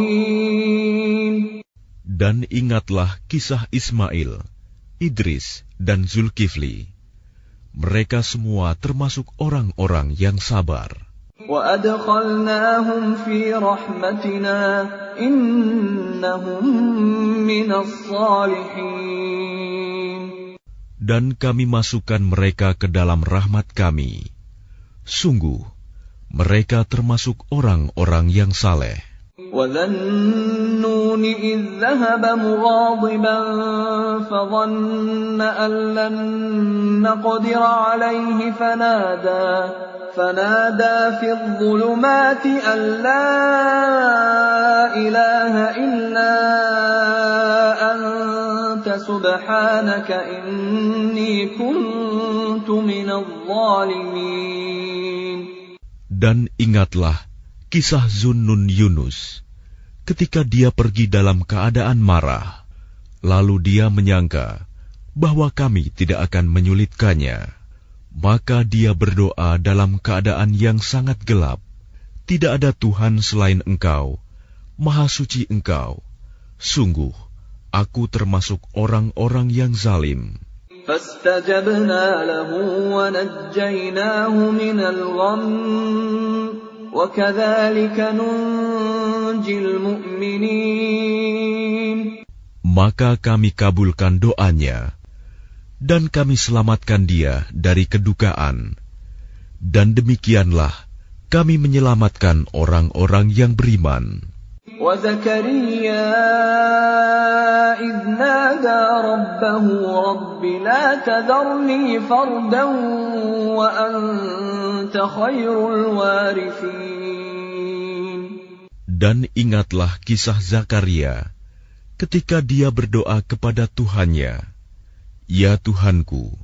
S2: Dan ingatlah kisah Ismail, Idris, dan Zulkifli. Mereka semua termasuk orang-orang yang sabar.
S1: وأدخلناهم في رحمتنا إنهم من الصالحين.
S2: Dan kami masukkan mereka ke dalam rahmat kami. Sungguh, mereka termasuk orang-orang yang saleh.
S1: وَذَا النُّونِ إِذ ذَهَبَ مُغَاضِبًا فَظَنَّ أَن لَّن نَّقْدِرَ عَلَيْهِ فنادى في الظلمات أن لا إله إلا أنت سبحانك إني كنت من الظالمين.
S2: Dan ingatlah kisah Zunnun Yunus, ketika dia pergi dalam keadaan marah, lalu dia menyangka bahwa kami tidak akan menyulitkannya. Maka dia berdoa dalam keadaan yang sangat gelap. Tidak ada Tuhan selain Engkau, Maha Suci Engkau. Sungguh, aku termasuk orang-orang yang zalim.
S1: فَاسْتَجَبْنَا لَهُ وَنَجَّيْنَاهُ مِنَ الْغَمِّ وَكَذَلِكَ نُنْجِي الْمُؤْمِنِينَ.
S2: Maka kami kabulkan doanya, dan kami selamatkan dia dari kedukaan. Dan demikianlah kami menyelamatkan orang-orang yang beriman.
S1: وَزَكَرِيَّا إِذْ نَادَى رَبَّهُ رَبِّ لَا تَذَرْنِي فَرْدًا وَأَنْتَ خَيْرُ الْوَارِثِينَ.
S2: Dan ingatlah kisah Zakaria ketika dia berdoa kepada Tuhannya, Ya Tuhanku,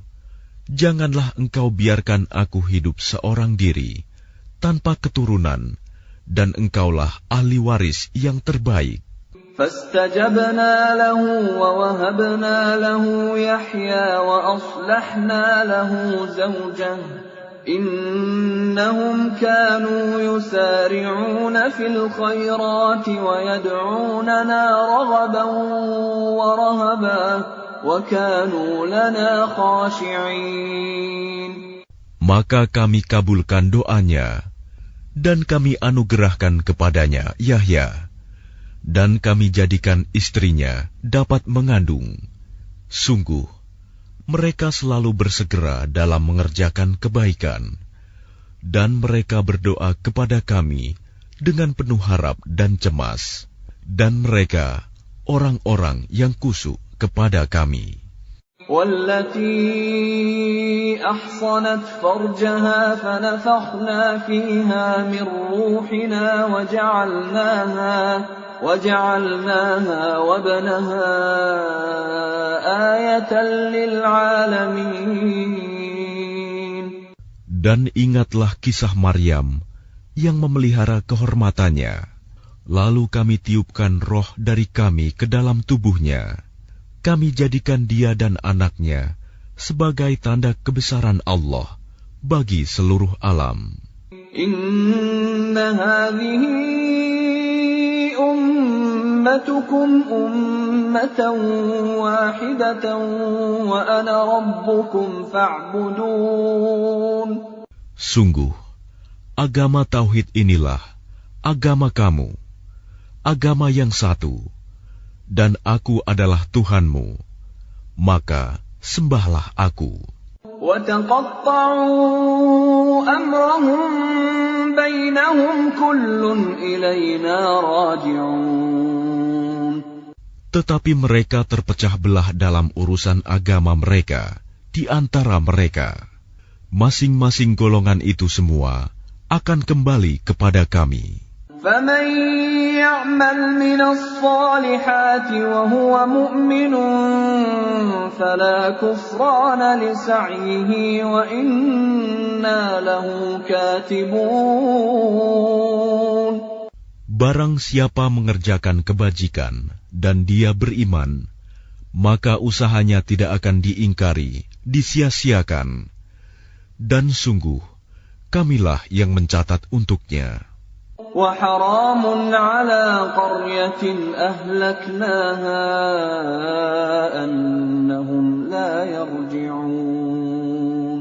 S2: janganlah Engkau biarkan aku hidup seorang diri, tanpa keturunan, dan Engkaulah ahli waris yang terbaik.
S1: فَاسْتَجَبْنَا لَهُ وَوَهَبْنَا لَهُ يَحْيَى وَأَصْلَحْنَا لَهُ زَوْجَهُ إِنَّهُمْ كَانُوا يُسَارِعُونَ فِي الْخَيْرَاتِ وَيَدْعُونَنَا رَغَبًا وَرَهَبًا وَكَانُوا لَنَا خَاشِعِينَ.
S2: Maka kami kabulkan doanya, dan kami anugerahkan kepadanya Yahya, dan kami jadikan istrinya dapat mengandung. Sungguh, mereka selalu bersegera dalam mengerjakan kebaikan, dan mereka berdoa kepada kami dengan penuh harap dan cemas, dan mereka orang-orang yang kusuk kepada kami.
S1: وَالَّتِي أَحْصَنَتْ فَرْجَهَا فَنَفَخْنَا فِيهَا مِنْ رُوحِنَا وَجَعَلْنَاهَا وَابْنَهَا آيَةً لِلْعَالَمِينَ.
S2: Dan ingatlah kisah Maryam yang memelihara kehormatannya. Lalu kami tiupkan roh dari kami ke dalam tubuhnya. Kami jadikan dia dan anaknya sebagai tanda kebesaran Allah bagi seluruh alam.
S1: Inna hadhihi ummatukum ummatan wahidatan wa ana rabbukum fa'budun.
S2: Sungguh, agama tauhid inilah agama kamu, agama yang satu, dan aku adalah Tuhanmu, maka sembahlah aku.
S1: وَتَقَطَّعُوا أَمْرَهُمْ بَيْنَهُمْ كُلٌّ إِلَيْنَا رَاجِعُونَ.
S2: Tetapi mereka terpecah belah dalam urusan agama mereka di antara mereka. Masing-masing golongan itu semua akan kembali kepada kami.
S1: فَمَنْ يَعْمَلْ مِنَ الصَّالِحَاتِ وَهُوَ مُؤْمِنٌ فَلَا كُفْرَانَ لِسَعْيِهِ وَإِنَّا لَهُ كَاتِبُونَ.
S2: Barang siapa mengerjakan kebajikan dan dia beriman, maka usahanya tidak akan diingkari, disia-siakan. Dan sungguh, kamilah yang mencatat untuknya.
S1: وَحَرَامٌ عَلَى قَرْيَةٍ أَهْلَكْنَاهَا أَنَّهُمْ لَا يَرْجِعُونَ.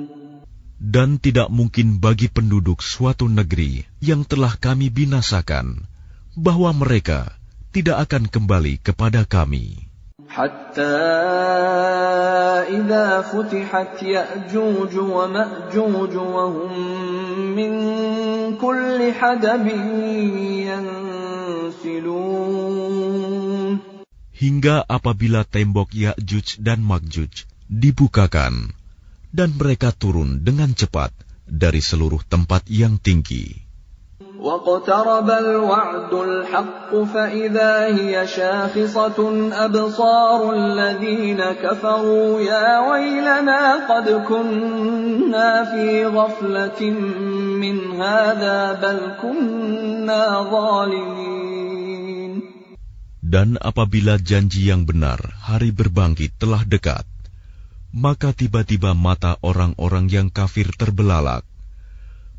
S2: Dan tidak mungkin bagi penduduk suatu negeri yang telah kami binasakan, bahwa mereka tidak akan kembali kepada kami.
S1: حَتَّى إِذَا فُتِحَتْ يَأْجُوجُ وَمَأْجُوجُ وَهُمْ مِنْ كُلِّ حَدَبٍ يَنْسِلُونَ.
S2: Hingga apabila tembok Ya'juj dan Ma'juj dibukakan, dan mereka turun dengan cepat dari seluruh tempat yang tinggi.
S1: وَاقْتَرَبَ الْوَعْدُ الْحَقُّ فَإِذَا هِيَ شَاخِصَةٌ أَبْصَارُ الَّذِينَ كَفَرُوا يَا وَيْلَنَا قَدْ كُنَّا فِي غَفْلَةٍ مِّنْ هَذَا بَلْ كُنَّا ظَالِمِينَ.
S2: Dan apabila janji yang benar, hari berbangkit telah dekat, maka tiba-tiba mata orang-orang yang kafir terbelalak.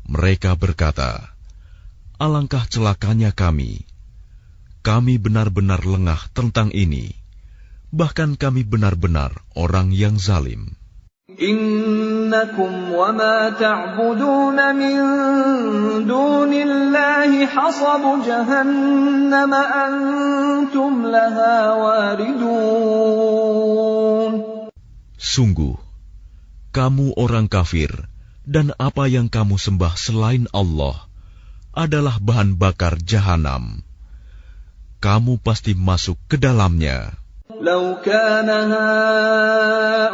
S2: Mereka berkata, alangkah celakanya kami. Kami benar-benar lengah tentang ini. Bahkan kami benar-benar orang yang zalim.
S1: Innakum wa ma ta'budun min dunillahi hasabu jahannam antum laha waridun.
S2: Sungguh, kamu orang kafir dan apa yang kamu sembah selain Allah adalah bahan bakar jahanam. Kamu pasti masuk ke dalamnya.
S1: Lau kana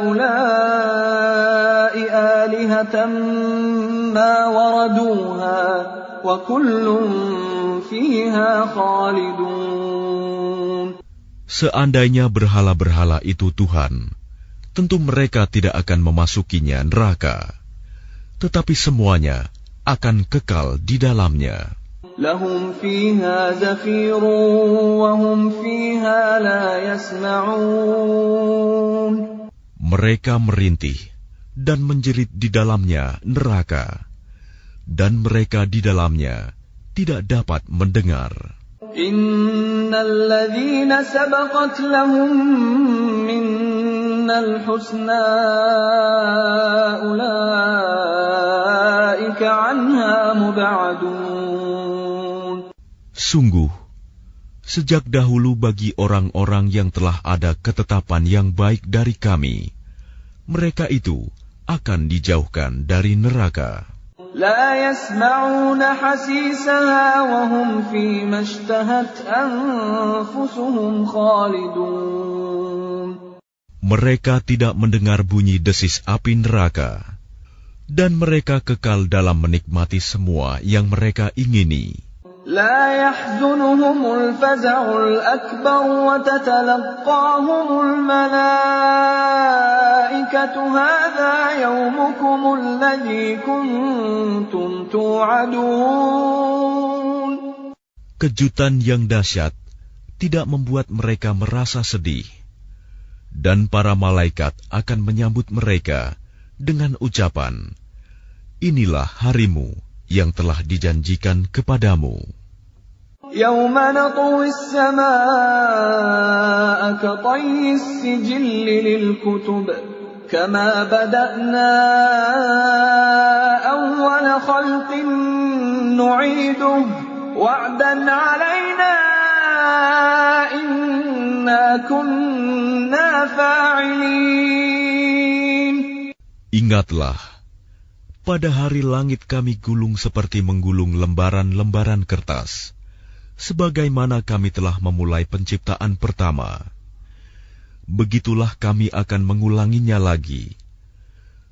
S1: haula'i alihatan ma waraduha wa kullun fiha khalidun.
S2: Seandainya berhala-berhala itu Tuhan, tentu mereka tidak akan memasukinya neraka. Tetapi semuanya akan kekal di dalamnya.
S1: Lahum fiha zafirun wa hum fiha la yasma'un.
S2: Mereka merintih dan menjerit di dalamnya neraka, dan mereka di dalamnya tidak dapat mendengar.
S1: Innal ladzina sabaqat lahum minnal husna ulaika anha mub'adun.
S2: Sungguh, sejak dahulu bagi orang-orang yang telah ada ketetapan yang baik dari kami, mereka itu akan dijauhkan dari neraka.
S1: La yasma'una hasisaha wa hum fi mashtahat anfusuhum khalidun.
S2: Mereka tidak mendengar bunyi desis api neraka, dan mereka kekal dalam menikmati semua yang mereka ingini.
S1: لا يحزنهم الفزع الأكبر وتتلقاهم الملائكة هذا يومكم الذي كنتم توعدون.
S2: Kejutan yang dahsyat tidak membuat mereka merasa sedih, dan para malaikat akan menyambut mereka dengan ucapan, inilah harimu yang telah dijanjikan kepadamu.
S1: Yawma natwi as-samaa'a katayyi as-sijilli lil-kutub kama bada'na awwala khalqin nu'iduhu wa'dan 'alaina inna kunna fa'ilin.
S2: Ingatlah, pada hari langit kami gulung seperti menggulung lembaran-lembaran kertas, sebagaimana kami telah memulai penciptaan pertama. Begitulah kami akan mengulanginya lagi.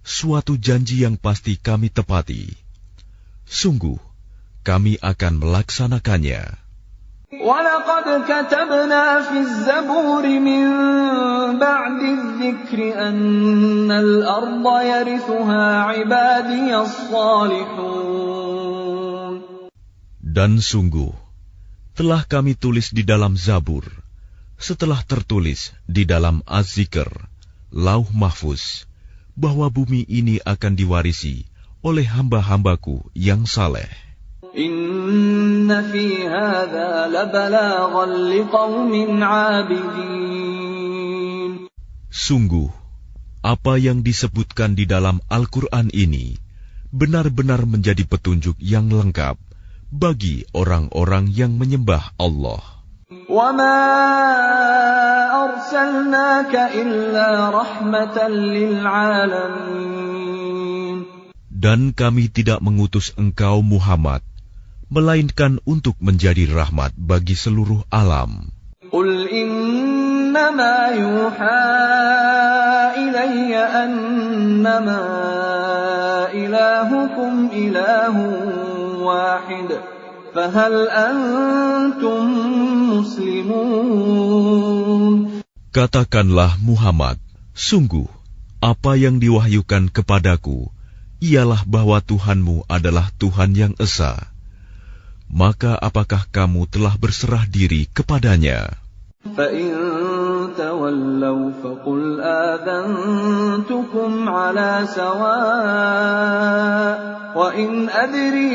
S2: Suatu janji yang pasti kami tepati. Sungguh, kami akan melaksanakannya.
S1: وَلَقَدْ كَتَبْنَا فِي الزَّبُورِ مِنْ بَعْدِ الذِّكْرِ أَنَّ الْأَرْضَ يَرِثُهَا عِبَادِيَ الصَّالِحُونَ.
S2: Dan sungguh, telah kami tulis di dalam Zabur, setelah tertulis di dalam Az-Zikr, Lauh Mahfuz, bahwa bumi ini akan diwarisi oleh hamba-hambaku yang saleh.
S1: Inna fi hadza labalaghan liqaumin 'abidin.
S2: Sungguh, apa yang disebutkan di dalam Al-Quran ini benar-benar menjadi petunjuk yang lengkap bagi orang-orang yang menyembah Allah.
S1: وَمَا أَرْسَلْنَاكَ إِلَّا رَحْمَةً لِلْعَالَمِينَ.
S2: Dan kami tidak mengutus engkau Muhammad, melainkan untuk menjadi rahmat bagi seluruh alam.
S1: قُلْ إِنَّمَا يُوحَى إِلَيَّ أَنَّمَا إِلَٰهُكُمْ إِلَٰهٌ واحد فهل أنتم مسلمون.
S2: Katakanlah Muhammad, sungguh apa yang diwahyukan kepadaku ialah bahwa Tuhanmu adalah Tuhan yang esa. Maka apakah kamu telah berserah diri kepadanya?
S1: فَإِن تَوَلَّوْا فَقُلْ آذَنْتُكُمْ عَلَى سَوَاءٍ وَإِنْ أَدْرِي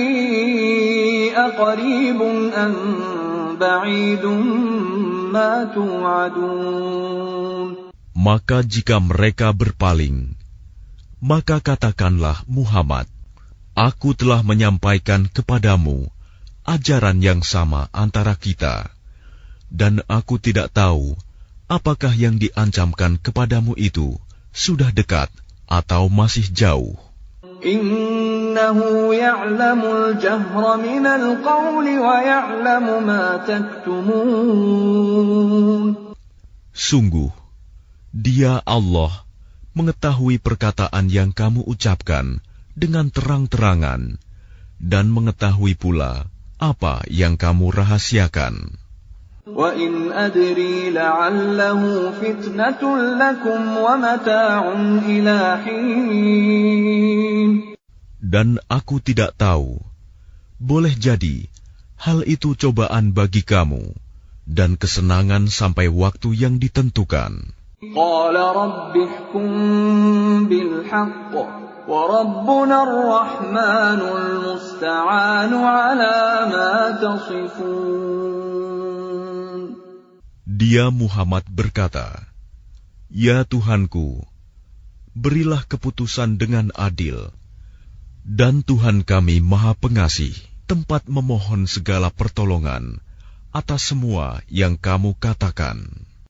S1: أَقَرِيبٌ أَمْ بَعِيدٌ مَا تُوعَدُونَ.
S2: Maka jika mereka berpaling, maka katakanlah Muhammad, aku telah menyampaikan kepadamu ajaran yang sama antara kita, dan aku tidak tahu apakah yang diancamkan kepadamu itu sudah dekat atau masih jauh.
S1: Innahu ya'lamul jahra minal qawli wa ya'lamu ma taktumun.
S2: Sungguh, Dia Allah mengetahui perkataan yang kamu ucapkan dengan terang-terangan dan mengetahui pula apa yang kamu rahasiakan.
S1: Wa in adri la'allahu fitnatun lakum wa mata'un ila hin.
S2: Dan aku tidak tahu, boleh jadi hal itu cobaan bagi kamu dan kesenangan sampai waktu yang ditentukan.
S1: Qala rabbi ihkum bil haqq wa rabbuna ar-rahmanul musta'anu ala ma tasifun.
S2: Dia Muhammad berkata, Ya Tuhanku, berilah keputusan dengan adil, dan Tuhan kami Maha Pengasih, tempat memohon segala pertolongan atas semua yang kamu katakan.